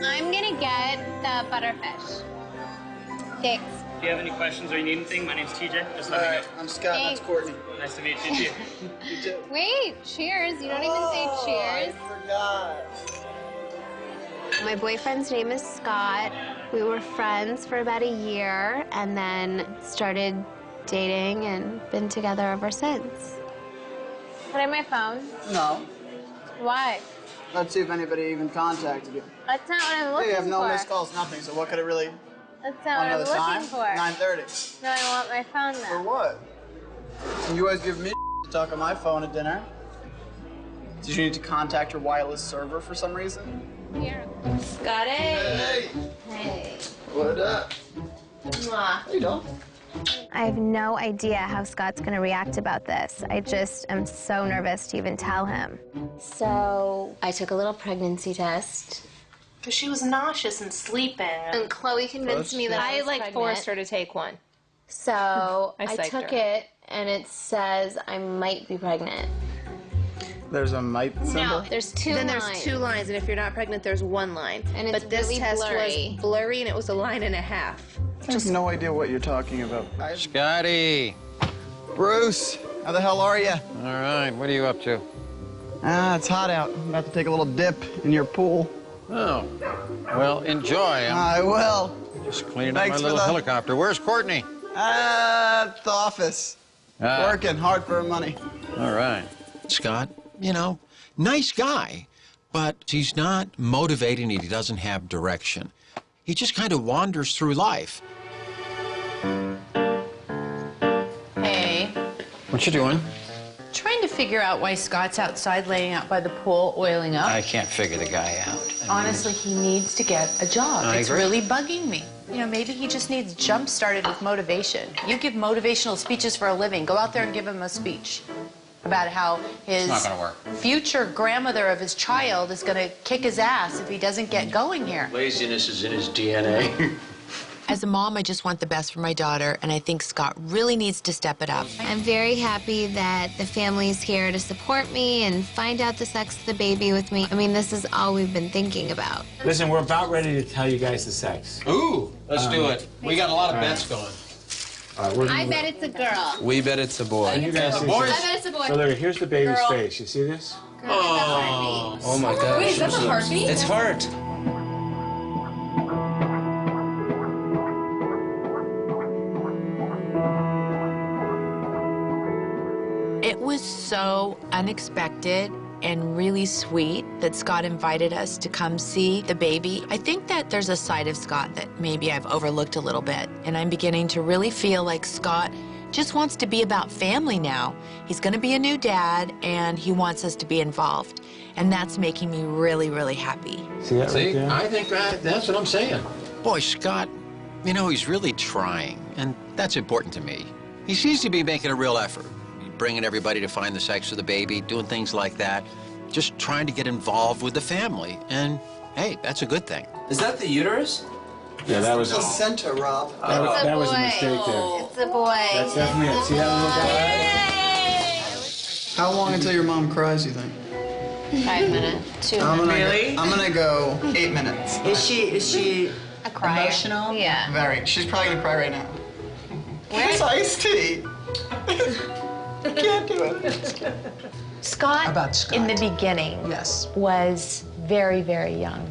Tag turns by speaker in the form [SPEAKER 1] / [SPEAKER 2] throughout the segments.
[SPEAKER 1] I'm gonna get the butterfish. Thanks.
[SPEAKER 2] If you have any questions or you need anything, my name's TJ. Just let me know.
[SPEAKER 3] I'm Scott,
[SPEAKER 1] Thanks.
[SPEAKER 3] that's Kourtney.
[SPEAKER 2] Nice to meet you, too.
[SPEAKER 3] You too.
[SPEAKER 1] Wait, cheers. You don't even say cheers.
[SPEAKER 3] I forgot.
[SPEAKER 1] My boyfriend's name is Scott. We were friends for about a year and then started dating and been together ever since. Put in my phone.
[SPEAKER 3] No.
[SPEAKER 1] Why?
[SPEAKER 3] Let's see if anybody even contacted you.
[SPEAKER 1] That's not what I'm looking for.
[SPEAKER 3] Hey, you have no missed calls, nothing, so what could it really...
[SPEAKER 1] That's not what I'm
[SPEAKER 3] another time?
[SPEAKER 1] looking for.
[SPEAKER 3] 9:30.
[SPEAKER 1] No, I want my phone
[SPEAKER 3] For
[SPEAKER 1] though.
[SPEAKER 3] what? You always give me to talk on my phone at dinner. Did you need to contact your wireless server for some reason?
[SPEAKER 1] Here.
[SPEAKER 4] Scotty.
[SPEAKER 3] Hey!
[SPEAKER 4] Hey.
[SPEAKER 3] What up?
[SPEAKER 4] Mwah.
[SPEAKER 3] How you doing?
[SPEAKER 1] I have no idea how Scott's gonna react about this. I just am so nervous to even tell him.
[SPEAKER 4] So, I took a little pregnancy test.
[SPEAKER 5] Because she was nauseous and sleeping.
[SPEAKER 1] And Chloe convinced me that I was pregnant.
[SPEAKER 4] forced
[SPEAKER 5] her to take one.
[SPEAKER 4] So,
[SPEAKER 5] I
[SPEAKER 4] I
[SPEAKER 5] psyched
[SPEAKER 4] took
[SPEAKER 5] her.
[SPEAKER 4] it, and it says I might be pregnant.
[SPEAKER 3] There's a might symbol?
[SPEAKER 4] There's two
[SPEAKER 5] Then
[SPEAKER 4] lines.
[SPEAKER 5] there's 2 lines, and if you're not pregnant, there's 1 line.
[SPEAKER 1] And it's
[SPEAKER 5] but this
[SPEAKER 1] really
[SPEAKER 5] test
[SPEAKER 1] blurry.
[SPEAKER 5] was blurry, and it was 1.5 lines.
[SPEAKER 3] I have no idea what you're talking about.
[SPEAKER 6] Scotty.
[SPEAKER 3] Bruce, how the hell are you?
[SPEAKER 6] All right, what are you up to?
[SPEAKER 3] It's hot out. I'm about to take a little dip in your pool.
[SPEAKER 6] Oh, well, enjoy. I'm
[SPEAKER 3] I will.
[SPEAKER 6] just cleaning up my
[SPEAKER 3] Thanks for
[SPEAKER 6] little
[SPEAKER 3] the-
[SPEAKER 6] helicopter. Where's Kourtney?
[SPEAKER 3] At the office.
[SPEAKER 6] Ah.
[SPEAKER 3] Working hard for money.
[SPEAKER 6] All right.
[SPEAKER 7] Scott, you know, nice guy, but he's not motivating and he doesn't have direction. He just kind of wanders through life.
[SPEAKER 8] Hey,
[SPEAKER 6] What you doing?
[SPEAKER 8] trying to figure out why Scott's outside laying out by the pool, oiling up.
[SPEAKER 6] I can't figure the guy out.
[SPEAKER 8] Honestly, he needs to get a job.
[SPEAKER 6] I
[SPEAKER 8] It's
[SPEAKER 6] agree.
[SPEAKER 8] really bugging me. You know, maybe he just needs jump-started with motivation. You give motivational speeches for a living. Go out there and give him a speech about how his
[SPEAKER 6] not gonna work.
[SPEAKER 8] future grandmother of his child is going to kick his ass if he doesn't get going here.
[SPEAKER 7] Laziness is in his DNA.
[SPEAKER 9] As a mom, I just want the best for my daughter, and I think Scott really needs to step it up.
[SPEAKER 1] I'm very happy that the family's here to support me and find out the sex of the baby with me. I mean, this is all we've been thinking about.
[SPEAKER 10] Listen, we're about ready to tell you guys the sex.
[SPEAKER 7] Ooh, let's do it. We got a lot of bets going.
[SPEAKER 10] All right, we're
[SPEAKER 1] I
[SPEAKER 10] gonna...
[SPEAKER 1] bet it's a girl.
[SPEAKER 7] We bet it's a boy.
[SPEAKER 10] You guys see
[SPEAKER 7] boys.
[SPEAKER 1] I bet it's a boy.
[SPEAKER 10] So look, here's the baby's
[SPEAKER 1] Girl.
[SPEAKER 10] face. You see this?
[SPEAKER 7] Oh my gosh.
[SPEAKER 5] Wait, is that the heartbeat?
[SPEAKER 7] It's heart.
[SPEAKER 9] It was so unexpected and really sweet that Scott invited us to come see the baby. I think that there's a side of Scott that maybe I've overlooked a little bit, and I'm beginning to really feel like Scott just wants to be about family now. He's gonna be a new dad, and he wants us to be involved, and that's making me really, really happy.
[SPEAKER 10] See that right
[SPEAKER 7] See,
[SPEAKER 10] there?
[SPEAKER 7] I think that's what I'm saying. Boy, Scott, you know, he's really trying, and that's important to me. He seems to be making a real effort. Bringing everybody to find the sex of the baby, doing things like that, just trying to get involved with the family. And hey, that's a good thing.
[SPEAKER 11] Is that the uterus?
[SPEAKER 10] Yeah, that was
[SPEAKER 3] Placenta, Rob.
[SPEAKER 10] that was a mistake there.
[SPEAKER 1] It's a boy.
[SPEAKER 10] That's definitely it. See that little guy?
[SPEAKER 3] How long until your mom cries, you think?
[SPEAKER 4] 5 minutes. 2
[SPEAKER 3] I'm
[SPEAKER 4] minutes.
[SPEAKER 3] gonna I'm gonna go 8 minutes.
[SPEAKER 5] Is she
[SPEAKER 1] A crier.
[SPEAKER 5] emotional?
[SPEAKER 1] Yeah.
[SPEAKER 3] Very. She's probably gonna cry right now. It's iced tea. Can't do it.
[SPEAKER 4] Scott,
[SPEAKER 5] About Scott.
[SPEAKER 4] in the beginning,
[SPEAKER 5] Yes.
[SPEAKER 4] was very, very young.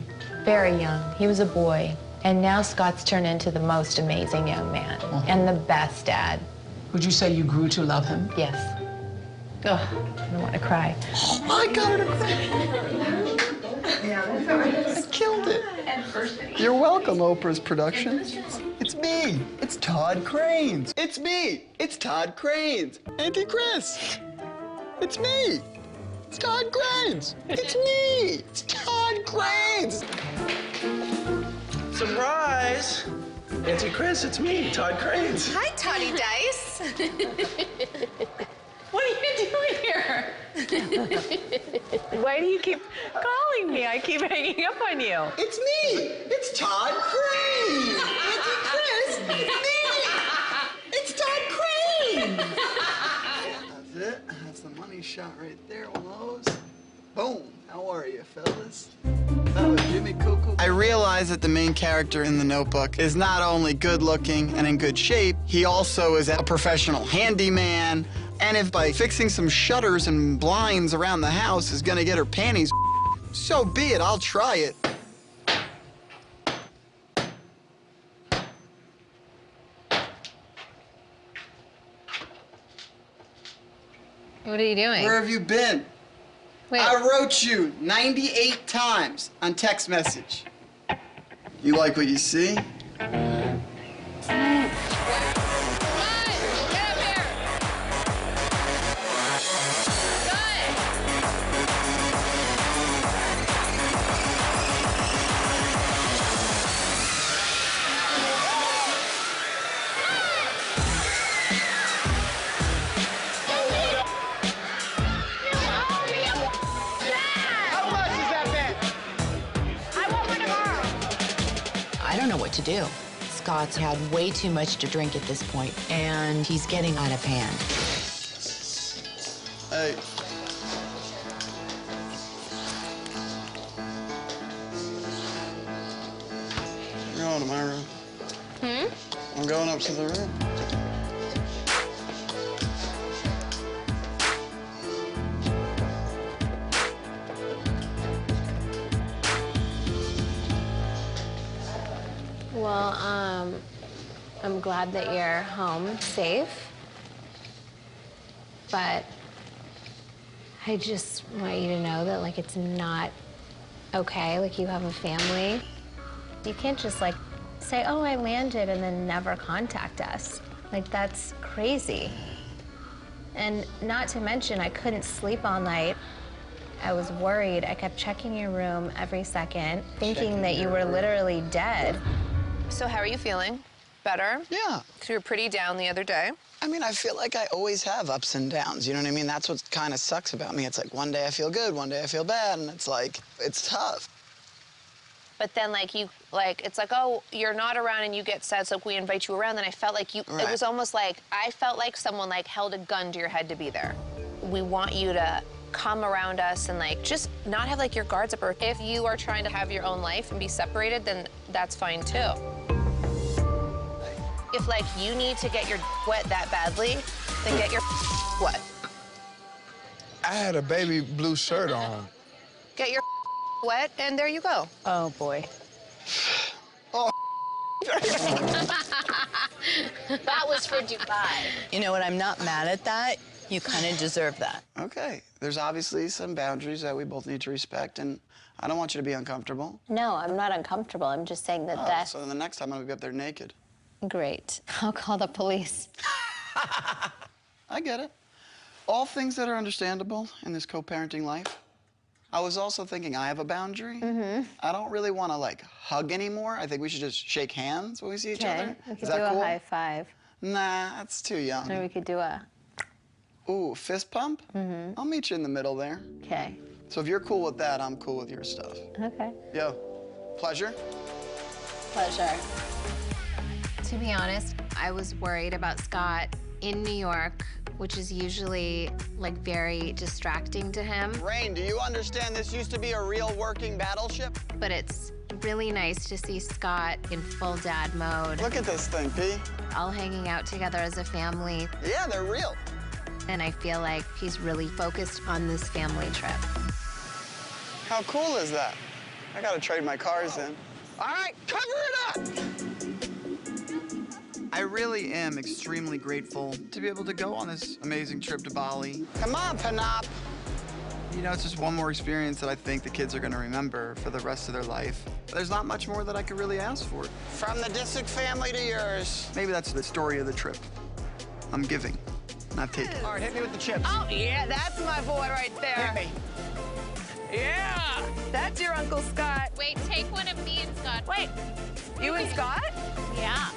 [SPEAKER 4] Very young. He was a boy. And now Scott's turned into the most amazing young man and the best dad.
[SPEAKER 5] Would you say you grew to love him?
[SPEAKER 4] Yes. Ugh, I don't want to cry.
[SPEAKER 3] I got her to cry. I killed it. You're welcome, Oprah's Productions. It's me. It's Todd Cranes. It's me. It's Todd Cranes. Auntie Chris. It's me. It's Todd Cranes. It's me. It's Todd Cranes.
[SPEAKER 11] Surprise! Auntie Chris, it's me, Todd Cranes.
[SPEAKER 8] Hi, Toddy Dice. What are you doing here?
[SPEAKER 5] Why do you keep calling me? I keep hanging up on you.
[SPEAKER 3] It's me. It's Todd Cranes. Auntie Chris. Me. It's Todd Cranes. That's it. That's the money shot right there. One of those. Boom. How are you, fellas? That was Jimmy Coco I realize that the main character in The Notebook is not only good-looking and in good shape, he also is a professional handyman. And if by fixing some shutters and blinds around the house is gonna get her panties, so be it, I'll try it.
[SPEAKER 4] What are you doing?
[SPEAKER 3] Where have you been?
[SPEAKER 4] Wait.
[SPEAKER 3] I wrote you 98 times on text message. You like what you see?
[SPEAKER 9] I don't know what to do. Scott's had way too much to drink at this point, and he's getting out of hand.
[SPEAKER 3] Hey. You're going to my room. I'm going up to the room.
[SPEAKER 1] Well, I'm glad that you're home safe, but I just want you to know that, like, it's not okay. Like, you have a family. You can't just, like, say, oh, I landed, and then never contact us. Like, that's crazy. And not to mention, I couldn't sleep all night. I was worried. I kept checking your room every second, thinking that you were literally dead.
[SPEAKER 5] So how are you feeling? Better?
[SPEAKER 3] Yeah.
[SPEAKER 5] You were pretty down the other day.
[SPEAKER 3] I mean, I feel like I always have ups and downs, you know what I mean? That's what kind of sucks about me. It's like one day I feel good, one day I feel bad, and it's like, it's tough.
[SPEAKER 5] But then, like, it's like, oh, you're not around and you get sad, so we invite you around. Then I felt like it was almost like, I felt like someone, like, held a gun to your head to be there. We want you to come around us and, like, just not have, like, your guards up. Or if you are trying to have your own life and be separated, then that's fine, too. If, like, you need to get your wet that badly, then get your wet.
[SPEAKER 12] I had a baby blue shirt on.
[SPEAKER 5] Get your wet, and there you go.
[SPEAKER 8] Oh, boy.
[SPEAKER 3] Oh,
[SPEAKER 1] That was for Dubai.
[SPEAKER 8] You know what? I'm not mad at that. You kind of deserve that.
[SPEAKER 3] okay. There's obviously some boundaries that we both need to respect, and I don't want you to be uncomfortable.
[SPEAKER 1] No, I'm not uncomfortable. I'm just saying that that's
[SPEAKER 3] So then the next time I'm gonna be up there naked.
[SPEAKER 1] great. I'll call the police.
[SPEAKER 3] I get it. All things that are understandable in this co-parenting life. I was also thinking I have a boundary. I don't really want to, like, hug anymore. I think we should just shake hands when we see each other.
[SPEAKER 1] We could
[SPEAKER 3] Is
[SPEAKER 1] do
[SPEAKER 3] that cool?
[SPEAKER 1] a high five.
[SPEAKER 3] Nah, that's too young.
[SPEAKER 1] Or we could do a,
[SPEAKER 3] Ooh, fist pump? I'll meet you in the middle there.
[SPEAKER 1] okay.
[SPEAKER 3] So if you're cool with that, I'm cool with your stuff.
[SPEAKER 1] Okay.
[SPEAKER 3] Yo, pleasure?
[SPEAKER 1] Pleasure. To be honest, I was worried about Scott in New York, which is usually, like, very distracting to him.
[SPEAKER 3] Rain, do you understand this used to be a real working battleship?
[SPEAKER 1] But it's really nice to see Scott in full dad mode.
[SPEAKER 3] Look at this thing, P.
[SPEAKER 1] All hanging out together as a family.
[SPEAKER 3] Yeah, they're real.
[SPEAKER 1] And I feel like he's really focused on this family trip.
[SPEAKER 3] How cool is that? I gotta trade my cars in. All right, cover it up! I really am extremely grateful to be able to go on this amazing trip to Bali. Come on, Panop! You know, it's just one more experience that I think the kids are gonna remember for the rest of their life. There's not much more that I could really ask for. From the Disick family to yours. Maybe that's the story of the trip. I'm giving, not taking. All right, hit me with the chips.
[SPEAKER 5] Oh, yeah, that's my boy right there.
[SPEAKER 3] Hit me.
[SPEAKER 5] Yeah, that's your Uncle Scott.
[SPEAKER 1] Wait, take one of me and Scott.
[SPEAKER 5] Wait, you and Scott?
[SPEAKER 1] Yeah.